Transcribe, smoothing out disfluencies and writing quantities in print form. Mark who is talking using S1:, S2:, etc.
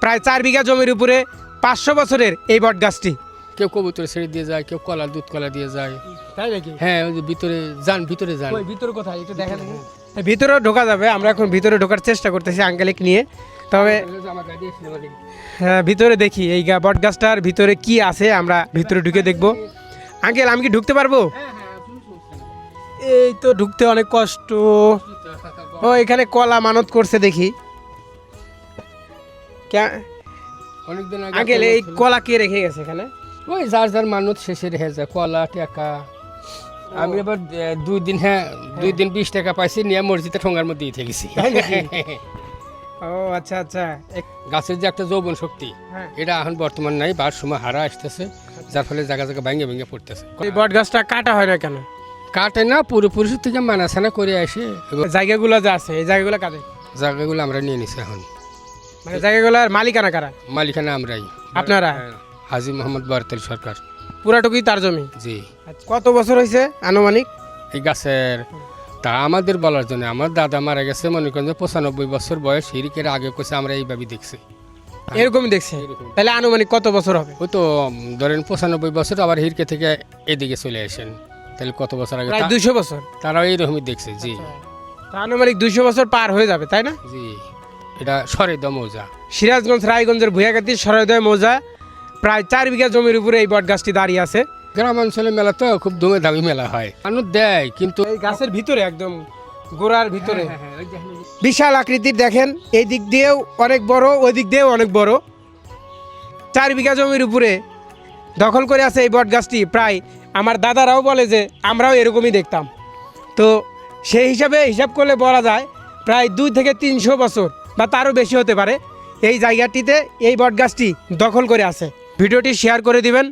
S1: প্রায় 4 বিঘা জমির উপরে 500 বছরের এই বট গাছটি।
S2: কেউ কবুতর ছেড়ে দিয়ে যায়, কেউ কলা দুধ কলা দিয়ে যায়।
S1: তাই নাকি?
S2: হ্যাঁ, ওই যে ভিতরে যান।
S1: ভিতরে কোথায় একটু দেখা দেখি। ভিতরেও ঢোকা যাবে, আমরা এখন ভিতরে ঢোকার চেষ্টা করতেছি আঙ্কেলিক নিয়ে। তবে হ্যাঁ, ভিতরে দেখি এই বট গাছটার ভিতরে কি আছে, আমরা ভিতরে ঢুকে দেখব। আঙ্কেল, আমি কি ঢুকতে পারবো? এই তো ঢুকতে অনেক কষ্ট। ও, এখানে কলা মানত করছে দেখি।
S2: অনেকদিন
S1: আঙ্কেল, এই কলা কে রেখে গেছে এখানে?
S2: ওই যার মানত শেষে রেখে যায়, কলা টাকা। আমি এবার 2 দিন 20 টাকা পাইছি, নিয়ে মসজিদে ঠোঙ্গার মধ্যে দিয়ে গেছি।
S1: ও আচ্ছা আচ্ছা।
S2: গাছের যে একটা যৌবন শক্তি,
S1: হ্যাঁ।
S2: এটা এখন বর্তমান নাই, বার সময় হারা আসতেছে, যার ফলে জায়গা ভেঙে পড়তেছে।
S1: এই বট গাছটা কাটা হয় না কেন?
S2: কাটে না, পুরোপুরি থেকে মানাছানা করে আসে।
S1: জায়গাগুলো যা আছে এই জায়গাগুলো কাটে?
S2: জায়গাগুলো আমরা নিয়ে নিছি এখন।
S1: মানে জায়গাগুলোর মালিকানা কারা?
S2: মালিকানা আমরাই।
S1: আপনারা?
S2: হাজী মোহাম্মদ বারতেল সরকার।
S1: পুরাটুকুই তার জমি?
S2: জি।
S1: কত বছর হয়েছে আনুমানিক
S2: এই গাছের তা আমাদের বলার জন্য, আমার দাদা মারা গেছে মনে করেন যে 95 বছর বয়স, হিরিকের আগে কইছে আমরা এইভাবে দেখছি।
S1: এরকমই দেখছে? তাহলে আনুমানিক কত বছর হবে?
S2: ওই তো ধরেন 95 বছর, আবার হিরকে থেকে এদিকে চলে আসেন, তাহলে কত বছর আগে?
S1: প্রায় 200 বছর।
S2: তারাও এইরকমই দেখছে। জি।
S1: তা আনুমানিক 200 বছর পার হয়ে যাবে, তাই না?
S2: জি। এটা সরেদা মৌজা,
S1: সিরাজগঞ্জ রায়গঞ্জের ভুয়াগাতি সরোদয় মৌজা। প্রায় 4 বিঘা জমির উপরে এই বট গাছটি দাঁড়িয়ে আছে।
S2: গ্রামাঞ্চলে মেলা তো খুব ধুমে দামি মেলা হয়, মানুষ দেয়, কিন্তু
S1: এই গাছের ভিতরে একদম গোড়ার ভিতরে বিশাল আকৃতির, দেখেন এই দিক দিয়েও অনেক বড়, ওই দিক দিয়েও অনেক বড়। 4 বিঘা জমির উপরে দখল করে আছে এই বট গাছটি। প্রায় আমার দাদারাও বলে যে আমরাও এরকমই দেখতাম। তো সেই হিসাব করলে বলা যায় প্রায় 2 থেকে 300 বছর বা তারও বেশি হতে পারে এই জায়গাটিতে এই বট গাছটি দখল করে আছে। ভিডিওটি শেয়ার করে দিবেন।